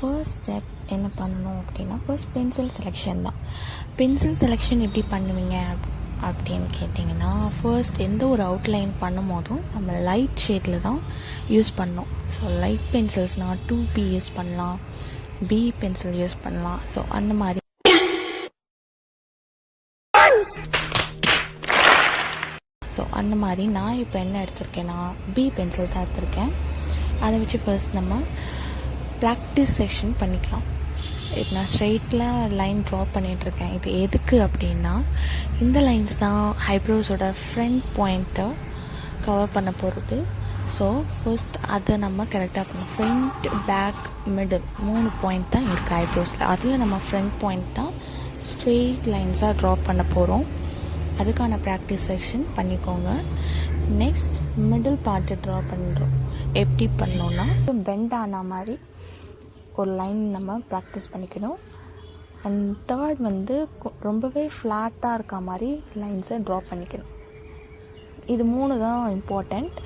First step என்ன பண்ணணும் அப்படின்னா, ஃபர்ஸ்ட் பென்சில் செலெக்ஷன் தான். பென்சில் செலெக்ஷன் எப்படி பண்ணுவீங்க அப்படின்னு கேட்டிங்கன்னா, ஃபர்ஸ்ட் எந்த ஒரு அவுட்லைன் பண்ணும் போதும் நம்ம லைட் ஷேடில் தான் யூஸ் பண்ணோம். ஸோ லைட் பென்சில்ஸ்னால் 2B யூஸ் பண்ணலாம், B பென்சில் யூஸ் பண்ணலாம். ஸோ அந்த மாதிரி நான் இப்போ என்ன எடுத்திருக்கேன்னா B பென்சில் தான் எடுத்திருக்கேன். அதை வச்சு ஃபர்ஸ்ட் நம்ம ப்ராக்டிஸ் செஷன் பண்ணிக்கலாம். இப்போ நான் ஸ்ட்ரெயிட்டில் லைன் ட்ரா பண்ணிகிட்ருக்கேன். இது எதுக்கு அப்படின்னா, இந்த லைன்ஸ் தான் ஐப்ரோஸோட ஃப்ரண்ட் பாயிண்ட்டை கவர் பண்ண போகிறது. ஸோ ஃபர்ஸ்ட் அதை நம்ம கரெக்டாக பண்ணணும். ஃப்ரண்ட், பேக், மிடில் 3 பாயிண்ட் தான் இருக்குது ஐப்ரோஸில். அதில் நம்ம ஃப்ரண்ட் பாயிண்ட் தான் ஸ்ட்ரெயிட் லைன்ஸாக ட்ரா பண்ண போகிறோம். அதுக்கான ப்ராக்டிஸ் செக்ஷன் பண்ணிக்கோங்க. நெக்ஸ்ட் மிடில் பார்ட்டு ட்ரா பண்ணுறோம். எப்படி பண்ணோன்னா, பெண்ட் ஆன மாதிரி ஒரு லைன் நம்ம ப்ராக்டிஸ் பண்ணிக்கணும். அண்ட் தேர்ட் வந்து ரொம்பவே ஃப்ளாட்டாக இருக்க மாதிரி லைன்ஸை ட்ரா பண்ணிக்கணும். இது 3 தான் இம்பார்ட்டண்ட்.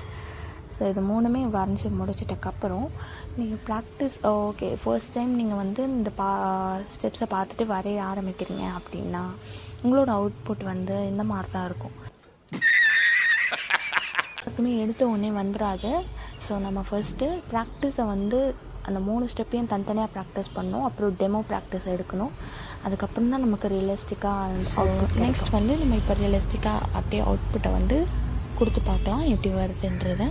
ஸோ இது 3மே வரைஞ்சி முடிச்சிட்டக்கப்புறம் நீங்கள் ப்ராக்டிஸ் ஓகே ஃபர்ஸ்ட் டைம் நீங்கள் வந்து இந்த ஸ்டெப்ஸை பார்த்துட்டு வரைய ஆரம்பிக்கிறீங்க அப்படின்னா உங்களோட அவுட்புட் வந்து இந்த மாதிரி தான் இருக்கும். எல்லாருக்குமே எடுத்த உடனே வந்துடாது. ஸோ நம்ம ஃபர்ஸ்ட்டு ப்ராக்டிஸை வந்து அந்த 3 ஸ்டெப்பையும் தனித்தனியாக ப்ராக்டிஸ் பண்ணணும். அப்புறம் டெமோ ப்ராக்டிஸ் எடுக்கணும். அதுக்கப்புறம் தான் நமக்கு ரியலிஸ்டிக்காக நெக்ஸ்ட் வந்து நம்ம இப்போ ரியலிஸ்டிக்காக அப்படியே அவுட்புட்டை வந்து கொடுத்து பார்க்கலாம் எப்படி வருதுன்றதை.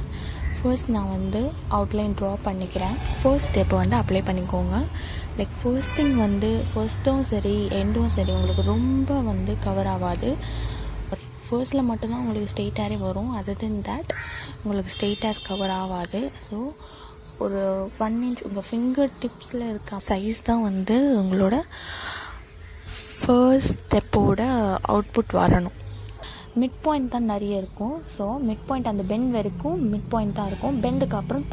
ஃபர்ஸ்ட் நான் வந்து அவுட்லைன் ட்ரா பண்ணிக்கிறேன். ஃபர்ஸ்ட் ஸ்டெப்பை வந்து அப்ளை பண்ணிக்கோங்க. லைக் ஃபர்ஸ்ட் திங் வந்து ஃபர்ஸ்ட்டும் சரி எண்டும் சரி உங்களுக்கு ரொம்ப வந்து கவர் ஆகாது. ஃபர்ஸ்ட்டில் மட்டும்தான் உங்களுக்கு ஸ்ட்ரெயிட் ஹேரே வரும். அதர் தென் தேட் உங்களுக்கு ஸ்ட்ரெயிட் ஹேர்ஸ் கவர் ஆகாது. ஸோ ஒரு 1 inch உங்கள் ஃபிங்கர் டிப்ஸில் இருக்க சைஸ் தான் வந்து உங்களோட ஃபர்ஸ்ட் ஸ்டெப்போட அவுட்புட் வரணும். மிட் பாயிண்ட் தான் நிறைய இருக்கும். ஸோ மிட் பாயிண்ட் அந்த பெண்ட் வரைக்கும் மிட் பாயிண்ட் தான் இருக்கும். பெண்டுக்கு அப்புறம்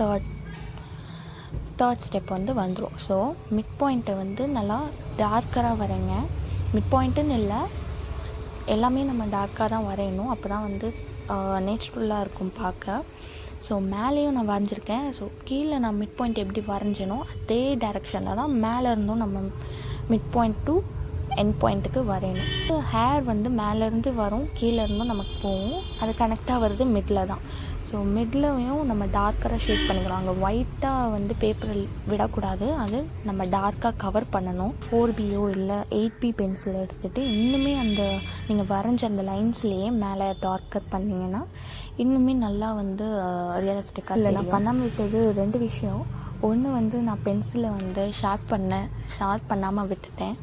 தேர்ட் ஸ்டெப் வந்து வந்துடும். ஸோ மிட் பாயிண்ட்டை வந்து நல்லா டார்க்கராக வரைங்க. மிட் பாயிண்ட்டுன்னு இல்லை, எல்லாமே நம்ம டார்க்காக தான் வரையணும். அப்போ தான் வந்து நேச்சுரலாக இருக்கும் பார்க்க. ஸோ மேலேயும் நான் வரைஞ்சிருக்கேன். ஸோ கீழே நான் மிட் பாயிண்ட் எப்படி வரைஞ்சனோ அதே டைரெக்ஷனில் தான் மேலே இருந்தும் நம்ம மிட் பாயிண்ட் டு எண்ட் பாயிண்ட்டுக்கு வரையணும். ஹேர் வந்து மேலேருந்து வரும், கீழே இருந்தும் நமக்கு போகும். அது கனெக்டாக வருது மிடில் தான். ஸோ மிட்லையும் நம்ம டார்க்கராக ஷேட் பண்ணிக்கலாம். அங்கே ஒயிட்டாக வந்து பேப்பரில் விடக்கூடாது, அது நம்ம டார்க்காக கவர் பண்ணணும். 4Bயோ இல்லை 8B பென்சில் எடுத்துகிட்டு இன்னுமே அந்த நீங்கள் வரைஞ்ச அந்த லைன்ஸ்லேயே மேலே டார்க்கர் பண்ணிங்கன்னா இன்னுமே நல்லா வந்து ரியலிஸ்டிக்காக இல்லை. நான் பண்ணாமல் விட்டது 2 விஷயம். ஒன்று வந்து நான் பென்சிலை வந்து ஷார்ப் பண்ணாமல் விட்டுட்டேன்.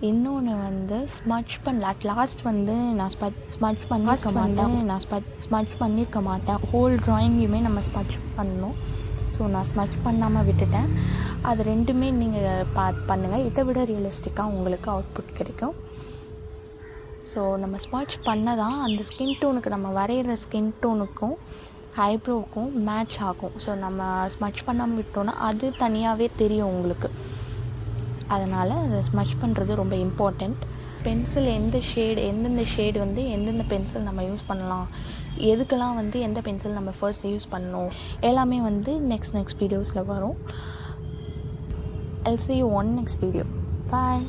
இன்னொன்று வந்து ஸ்மட்ச் பண்ணல. அட் லாஸ்ட் வந்து நான் ஸ்மட்ச் பண்ணியிருக்க மாட்டேன். ஹோல் ட்ராயிங்கையுமே நம்ம ஸ்மட்ச் பண்ணணும். ஸோ நான் ஸ்மட்ச் பண்ணாமல் விட்டுட்டேன். அது 2மே நீங்கள் பண்ணுங்கள். இதை விட ரியலிஸ்டிக்காக உங்களுக்கு அவுட்புட் கிடைக்கும். ஸோ நம்ம ஸ்மட்ச் பண்ண தான் அந்த ஸ்கின் டோனுக்கு, நம்ம வரைகிற ஸ்கின் டோனுக்கும் ஐப்ரோவுக்கும் மேட்ச் ஆகும். ஸோ நம்ம ஸ்மட்ச் பண்ணாமல் விட்டோன்னா அது தனியாகவே தெரியும் உங்களுக்கு. அதனால் அதை ஸ்மட்ச் பண்ணுறது ரொம்ப இம்பார்ட்டண்ட். பென்சில் எந்தெந்த ஷேடு வந்து எந்தெந்த பென்சில் நம்ம யூஸ் பண்ணலாம், எதுக்கெல்லாம் வந்து எந்த பென்சில் நம்ம ஃபர்ஸ்ட் யூஸ் பண்ணணும், எல்லாமே வந்து நெக்ஸ்ட் வீடியோஸில் வரும். I'll see you on next video. Bye.